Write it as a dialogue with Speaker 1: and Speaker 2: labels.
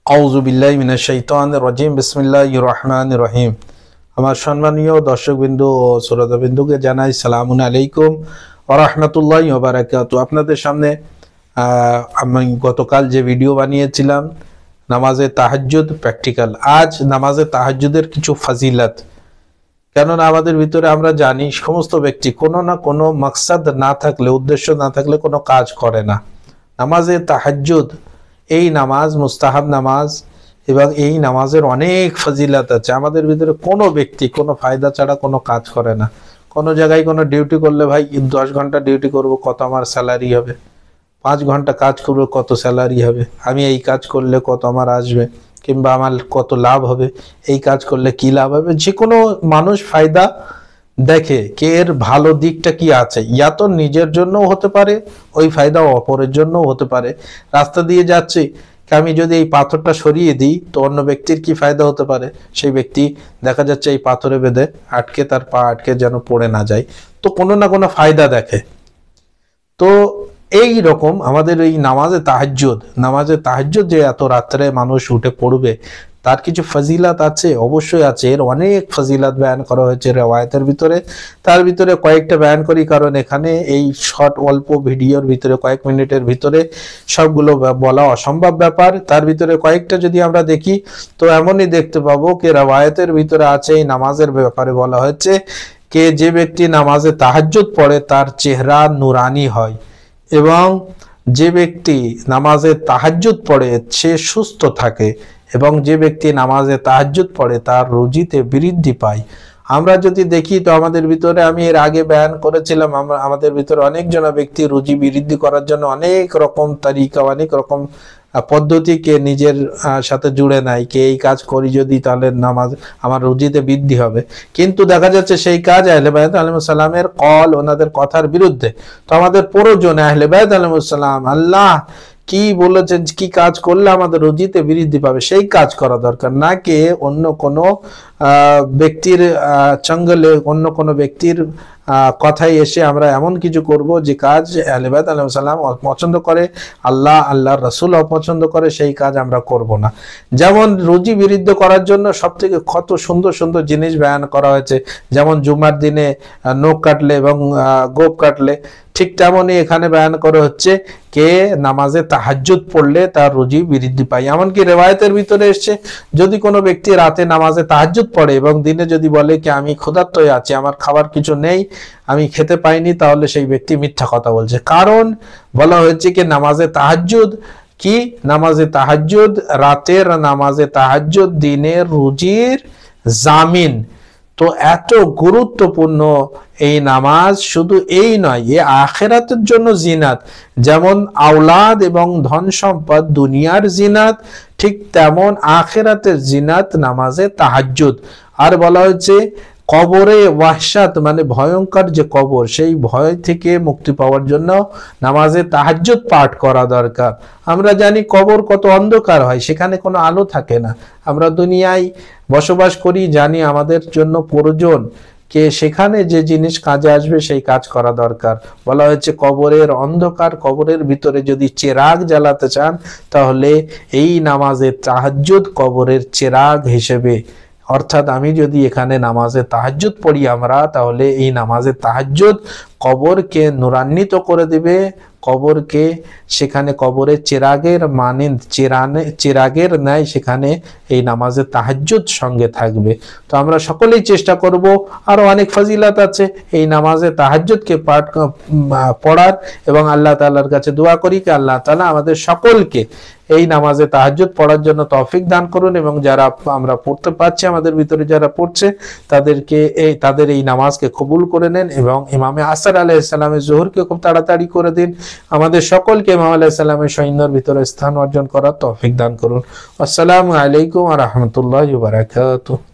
Speaker 1: আউযু বিল্লাহি মিনাশ শাইতানির রাজিম বিসমিল্লাহির রহমানির রহিম। আমার সম্মানীয় দর্শকবৃন্দ ও শ্রোতাবৃন্দকে জানাই সালামুন আলাইকুম ওয়া রাহমাতুল্লাহি ওয়া বারাকাতুহু। আপনাদের সামনে আমি গতকাল যে ভিডিও বানিয়েছিলাম নামাজে তাহাজ্জুদ প্র্যাকটিক্যাল, আজ নামাজে তাহাজ্জুদের কিছু ফাজিলত। কেননা আমাদের ভিতরে আমরা জানি সমস্ত ব্যক্তি কোনো না কোনো মাকসাদ না থাকলে, উদ্দেশ্য না থাকলে কোনো কাজ করে না। নামাজে তাহাজ্জুদ এই নামাজ মুস্তাহাব নামাজ এবং এই নামাজের অনেক ফজিলত আছে। আমাদের ভিতরে কোনো ব্যক্তি কোনো ফায়দা ছাড়া কোনো কাজ করে না। কোনো জায়গায় কোনো ডিউটি করলে ভাই 10 ঘন্টা ডিউটি করব, কত আমার স্যালারি হবে? 5 ঘন্টা কাজ করবো, কত স্যালারি হবে? আমি এই কাজ করলে কত আমার আসবে, কিংবা আমার কত লাভ হবে, এই কাজ করলে কি লাভ হবে। যে কোনো মানুষ ফায়দা দেখে কে এর ভালো দিকটা কি আছে, ইয়া তো নিজের জন্যও হতে পারে, ওই ফায়দা অপরের জন্যও হতে পারে। রাস্তা দিয়ে যাচ্ছি, আমি যদি এই পাথরটা সরিয়ে দিই তো অন্য ব্যক্তির কি ফায়দা হতে পারে। সেই ব্যক্তি দেখা যাচ্ছে এই পাথরে বেঁধে আটকে, তার পা আটকে যেন পড়ে না যায়, তো কোনো না কোনো ফায়দা দেখে। তো এই রকম আমাদের এই নামাজে তাহাজ্জুদ যে এত রাত্রে মানুষ উঠে পড়বে, তার কিছু ফজিলাত আছে, অবশ্যই আছে। এর অনেক ফজিলাত বয়ান করা হয়েছে রিওয়ায়াতের ভিতরে। তার ভিতরে কয়েকটা বয়ান করি, কারণ এখানে এই শর্ট অল্প ভিডিওর ভিতরে কয়েক মিনিটের ভিতরে সবগুলো বলা অসম্ভব ব্যাপার। তার ভিতরে কয়েকটা যদি আমরা দেখি তো এমনই দেখতে পাবো যে রিওয়ায়াতের ভিতরে আছে এই নামাজের ব্যাপারে বলা হয়েছে যে যে ব্যক্তি নামাজে তাহাজ্জুদ পড়ে তার চেহারা নুরানি হয়, এবং যে ব্যক্তি নামাজে তাহাজ্জুদ পড়ে সে সুস্থ থাকে, এবং যে ব্যক্তি নামাজে তাহাজ্জুদ পড়ে তার রুজিতে বৃদ্ধি পায়। আমরা যদি দেখি তো আমাদের ভিতরে, আমি এর আগে বয়ান করেছিলাম, আমাদের ভিতরে অনেকজন ব্যক্তি রুজি বৃদ্ধি করার জন্য অনেক রকম তারিকা, অনেক রকম পদ্ধতিকে নিজের সাথে জুড়ে নেয়, কে এই কাজ করি যদি তাহলে নামাজ আমার রুজিতে বৃদ্ধি হবে। কিন্তু দেখা যাচ্ছে সেই কাজ আহলে বায়ত আলাইহিস সালামের কল, ওনাদের কথার বিরুদ্ধে। তো আমাদের প্রয়োজন আহলে বায়ত আলাইহিস সালাম আল্লাহ কি বলেছেন, কি কাজ করলে আমাদের রুজিতে বৃদ্ধি পাবে সেই কাজ করা দরকার, না কে অন্য কোনো ব্যক্তির চঙ্গলে, অন্য কোনো ব্যক্তির কথায় এসে আমরা এমন কিছু করব যে কাজ আহলে বায়ত আলাইহিস সালাম পছন্দ করে, আল্লাহর রাসূল অপছন্দ করে, সেই কাজ আমরা করব না। যেমন রুজি বৃদ্ধি করার জন্য সবথেকে কত সুন্দর সুন্দর জিনিস বয়ান করা হয়েছে, যেমন জুমার দিনে নখ কাটলে এবং গোপ কাটলে, ঠিক তেমনই এখানে বয়ান করা হচ্ছে কে নামাজে তাহাজ্জুদ পড়লে তার রুজি বৃদ্ধি পায়। এমনকি রিওয়ায়াতের ভিতরে এসছে যদি কোনো ব্যক্তি রাতে নামাজে তাহাজ্জুদ পড়ে এবং দিনে যদি বলে কি আমি ক্ষুধার্ত হয়ে আছি, আমার খাবার কিছু নেই, আমি খেতে পাইনি, তাহলে সেই ব্যক্তি মিথ্যা কথা বলছে। কারণ বলা হয়েছে কি নামাজে তাহাজ্জুদ কি, নামাজে তাহাজ্জুদ রাতের নামাজে তাহাজ্জুদ দিনের রুজির জামিন। তো এত গুরুত্বপূর্ণ এই নামাজ, শুধু এই নয়, এ আখিরাতের জন্য জিনাত। যেমন আওলাদ এবং ধন সম্পদ দুনিয়ার জিনাত, ঠিক তেমন আখিরাতের জিনাত নামাজে তাহাজ্জুদ। আর বলা হচ্ছে কবরে ওয়াহশাত মানে ভয়ঙ্কর যে কবর, সেই ভয় থেকে মুক্তি পাওয়ার জন্য নামাজে তাহাজ্জুদ পাঠ করা দরকার। আমরা জানি কবর কত অন্ধকার হয়, সেখানে কোনো আলো থাকে না। আমরা দুনিয়ায় বসবাস করি, জানি আমাদের জন্য প্রয়োজন কে সেখানে যে জিনিস কাজে আসবে সেই কাজ করা দরকার। বলা হয়েছে কবরের অন্ধকার, কবরের ভিতরে যদি চেরাগ জ্বালাতে চান তাহলে এই নামাজে তাহাজ্জুদ কবরের চেরাগ হিসেবে, অর্থাৎ আমি যদি এখানে নামাজে তাহাজ্জুদ পড়ি আমরা, তাহলে এই নামাজে তাহাজ্জুদ কবরকে নূরান্বিত করে দিবে, কবরকে সেখানে কবরের চেরাগের মানে চেরাগের ন্যায় সেখানে এই নামাজে তাহাজ্জুদ সঙ্গে থাকবে। তো আমরা সকলেই চেষ্টা করব, আরো অনেক ফজিলত আছে এই নামাজে তাহাজ্জুদকে পড়ার, এবং আল্লাহ তাআলার কাছে দোয়া করি যে আল্লাহ তাআলা আমাদের সকলকে এই নামাজে তাহাজ্জুদ পড়ার জন্য তৌফিক দান করুন, এবং যারা আমরা পড়তে পারছি, আমাদের ভিতরে যারা পড়ছে তাদেরকে তাদের এই নামাজকে কবুল করে নেন, এবং ইমামে আসর আলাইহিস সালামের জোহরকে খুব তাড়াতাড়ি করে দিন। আমাদের সকলকে ইমাম আলাইহিস সালামের সৈন্যর ভিতরে স্থান অর্জন করার তৌফিক দান করুন। আসসালামু আলাইকুম ওয়া রাহমাতুল্লাহি ওয়া বারাকাতুহু।